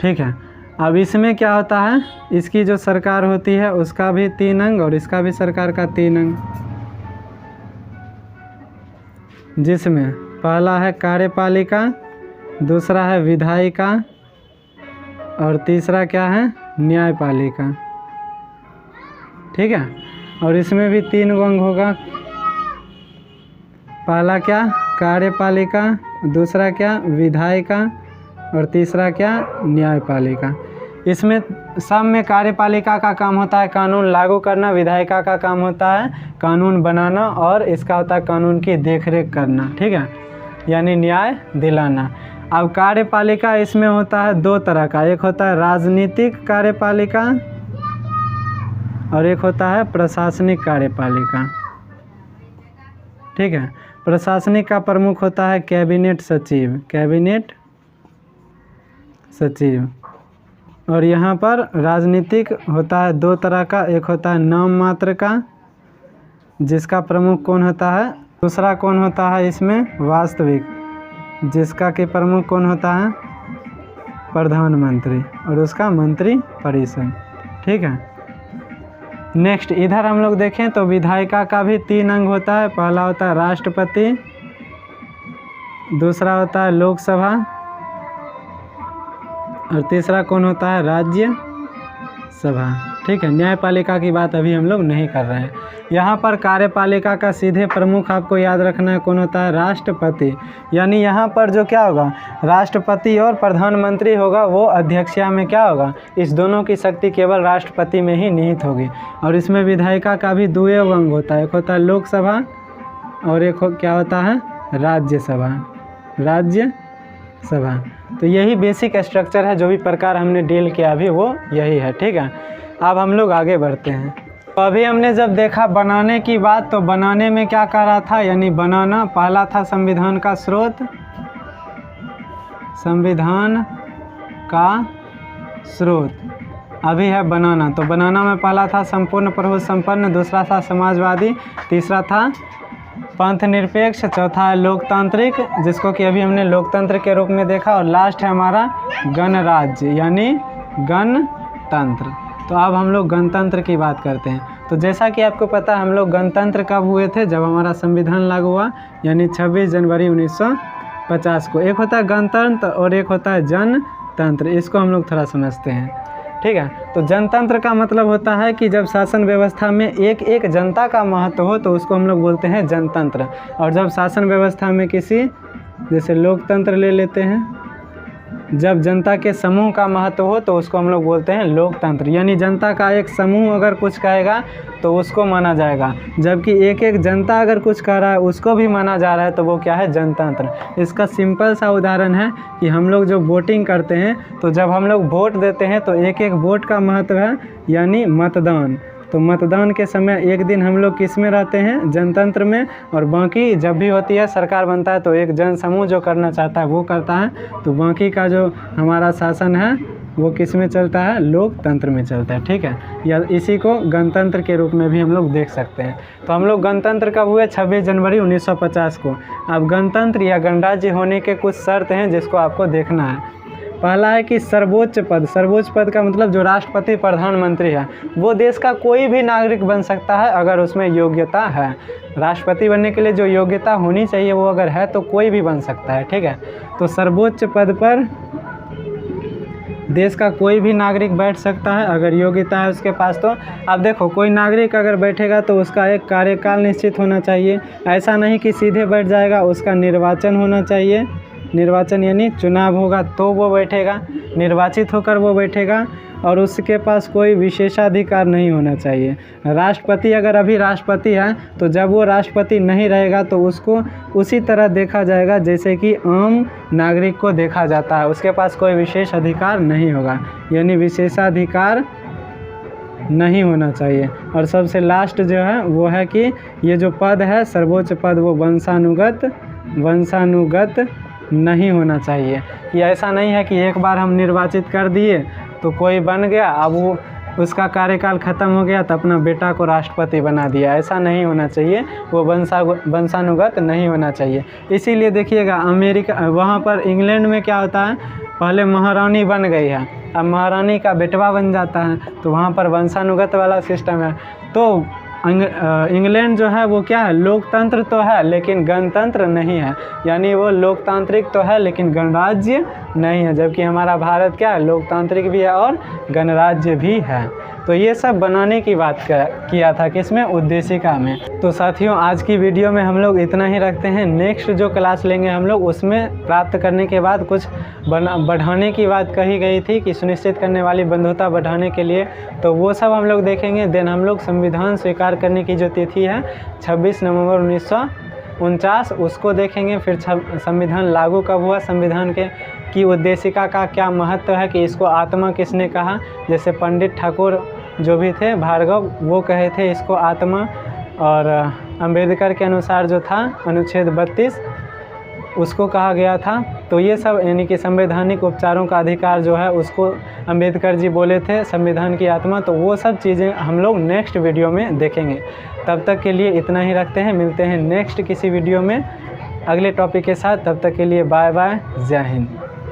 ठीक है। अब इसमें क्या होता है, इसकी जो सरकार होती है उसका भी 3 अंग और इसका भी सरकार का 3 अंग, जिसमें पहला है कार्यपालिका, दूसरा है विधायिका, और तीसरा क्या है, न्यायपालिका, ठीक है। और इसमें भी 3 अंग होगा, पहला क्या, कार्यपालिका, दूसरा क्या, विधायिका, और तीसरा क्या, न्यायपालिका। इसमें सब में कार्यपालिका का काम होता है कानून लागू करना, विधायिका का काम होता है कानून बनाना, और इसका होता है कानून की देखरेख करना, ठीक है, यानी न्याय दिलाना। अब कार्यपालिका इसमें होता है 2 तरह का, एक होता है राजनीतिक कार्यपालिका और एक होता है प्रशासनिक कार्यपालिका, ठीक है। प्रशासनिक का प्रमुख होता है कैबिनेट सचिव, और यहाँ पर राजनीतिक होता है 2 तरह का, एक होता है नाम मात्र का जिसका प्रमुख कौन होता है, दूसरा कौन होता है इसमें वास्तविक जिसका कि प्रमुख कौन होता है, प्रधानमंत्री, और उसका मंत्री परिषद, ठीक है। नेक्स्ट इधर हम लोग देखें तो विधायिका का भी 3 अंग होता है, पहला होता है राष्ट्रपति, दूसरा होता है लोकसभा, और तीसरा कौन होता है, राज्यसभा, ठीक है। न्यायपालिका की बात अभी हम लोग नहीं कर रहे हैं। यहाँ पर कार्यपालिका का सीधे प्रमुख आपको याद रखना है कौन होता है, राष्ट्रपति, यानी यहाँ पर जो क्या होगा, राष्ट्रपति और प्रधानमंत्री होगा वो अध्यक्षीय में क्या होगा, इस दोनों की शक्ति केवल राष्ट्रपति में ही निहित होगी। और इसमें विधायिका का भी 2 अंग होता है, एक होता है लोकसभा और एक क्या होता है, राज्यसभा। तो यही बेसिक स्ट्रक्चर है, जो भी प्रकार हमने डील किया अभी वो यही है, ठीक है। अब हम लोग आगे बढ़ते हैं। तो अभी हमने जब देखा बनाने की बात, तो बनाने में क्या कर रहा था, यानी बनाना, पहला था संविधान का स्रोत, अभी है बनाना। तो बनाना में पहला था संपूर्ण प्रभु संपन्न, दूसरा था समाजवादी, तीसरा था पंथ निरपेक्ष, चौथा है लोकतांत्रिक जिसको कि अभी हमने लोकतंत्र के रूप में देखा, और लास्ट है हमारा गणराज्य यानी गणतंत्र। तो अब हम लोग गणतंत्र की बात करते हैं। तो जैसा कि आपको पता है हम लोग गणतंत्र कब हुए थे, जब हमारा संविधान लागू हुआ, यानी 26 जनवरी 1950 को। एक होता है गणतंत्र और एक होता है जनतंत्र, इसको हम लोग थोड़ा समझते हैं, ठीक है। तो जनतंत्र का मतलब होता है कि जब शासन व्यवस्था में एक एक जनता का महत्व हो तो उसको हम लोग बोलते हैं जनतंत्र, और जब शासन व्यवस्था में किसी जैसे लोकतंत्र ले लेते हैं, जब जनता के समूह का महत्व हो तो उसको हम लोग बोलते हैं लोकतंत्र, यानी जनता का एक समूह अगर कुछ कहेगा तो उसको माना जाएगा, जबकि एक एक जनता अगर कुछ कह रहा है उसको भी माना जा रहा है तो वो क्या है, जनतंत्र। इसका सिंपल सा उदाहरण है कि हम लोग जो वोटिंग करते हैं तो जब हम लोग वोट देते हैं तो एक एक वोट का महत्व है, यानी मतदान। तो मतदान के समय एक दिन हम लोग किस में रहते हैं, जनतंत्र में, और बाकी जब भी होती है सरकार बनता है तो एक जन समूह जो करना चाहता है वो करता है, तो बाकी का जो हमारा शासन है वो किस में चलता है, लोकतंत्र में चलता है। ठीक है, या इसी को गणतंत्र के रूप में भी हम लोग देख सकते हैं। तो हम लोग गणतंत्र कब हुए, 26 जनवरी 1950 को। अब गणतंत्र या गणराज्य होने के कुछ शर्त हैं जिसको आपको देखना है। पहला है कि सर्वोच्च पद, सर्वोच्च पद का मतलब जो राष्ट्रपति प्रधानमंत्री है वो देश का कोई भी नागरिक बन सकता है अगर उसमें योग्यता है। राष्ट्रपति बनने के लिए जो योग्यता होनी चाहिए वो अगर है तो कोई भी बन सकता है। ठीक है, तो सर्वोच्च पद पर देश का कोई भी नागरिक बैठ सकता है अगर योग्यता है उसके पास। तो अब देखो, कोई नागरिक अगर बैठेगा तो उसका एक कार्यकाल निश्चित होना चाहिए, ऐसा नहीं कि सीधे बैठ जाएगा, उसका निर्वाचन होना चाहिए। निर्वाचन यानी चुनाव होगा तो वो बैठेगा, निर्वाचित होकर वो बैठेगा, और उसके पास कोई विशेषाधिकार नहीं होना चाहिए। राष्ट्रपति अगर अभी राष्ट्रपति है तो जब वो राष्ट्रपति नहीं रहेगा तो उसको उसी तरह देखा जाएगा जैसे कि आम नागरिक को देखा जाता है, उसके पास कोई विशेष अधिकार नहीं होगा, यानी विशेषाधिकार नहीं होना चाहिए। और सबसे लास्ट जो है वो है कि ये जो पद है सर्वोच्च पद वो वंशानुगत नहीं होना चाहिए। ये ऐसा नहीं है कि एक बार हम निर्वाचित कर दिए तो कोई बन गया, अब वो उसका कार्यकाल ख़त्म हो गया तो अपना बेटा को राष्ट्रपति बना दिया, ऐसा नहीं होना चाहिए, वो वंशानुगत नहीं होना चाहिए। इसीलिए देखिएगा अमेरिका, वहाँ पर इंग्लैंड में क्या होता है, पहले महारानी बन गई है, अब महारानी का बेटवा बन जाता है, तो वहाँ पर वंशानुगत वाला सिस्टम है। तो इंग्लैंड जो है वो क्या है, लोकतंत्र तो है लेकिन गणतंत्र नहीं है, यानी वो लोकतांत्रिक तो है लेकिन गणराज्य नहीं है, जबकि हमारा भारत क्या है, लोकतांत्रिक भी है और गणराज्य भी है। तो ये सब बनाने की बात किया था किसमें, उद्देशिका में। तो साथियों आज की वीडियो में हम लोग इतना ही रखते हैं। नेक्स्ट जो क्लास लेंगे हम लोग उसमें प्राप्त करने के बाद कुछ बढ़ाने की बात कही गई थी कि सुनिश्चित करने वाली बंधुता बढ़ाने के लिए, तो वो सब हम लोग देखेंगे। देन हम लोग संविधान स्वीकार करने की जो तिथि है 26 नवंबर 1949 उसको देखेंगे। फिर संविधान लागू कब हुआ, संविधान की उद्देशिका का क्या महत्व है, कि इसको आत्मा किसने कहा, जैसे पंडित ठाकुर जो भी थे भार्गव वो कहे थे इसको आत्मा, और अंबेडकर के अनुसार जो था अनुच्छेद 32 उसको कहा गया था। तो ये सब यानी कि संवैधानिक उपचारों का अधिकार जो है उसको अंबेडकर जी बोले थे संविधान की आत्मा। तो वो सब चीज़ें हम लोग नेक्स्ट वीडियो में देखेंगे। तब तक के लिए इतना ही रखते हैं, मिलते हैं नेक्स्ट किसी वीडियो में अगले टॉपिक के साथ। तब तक के लिए बाय बाय, जय हिंद।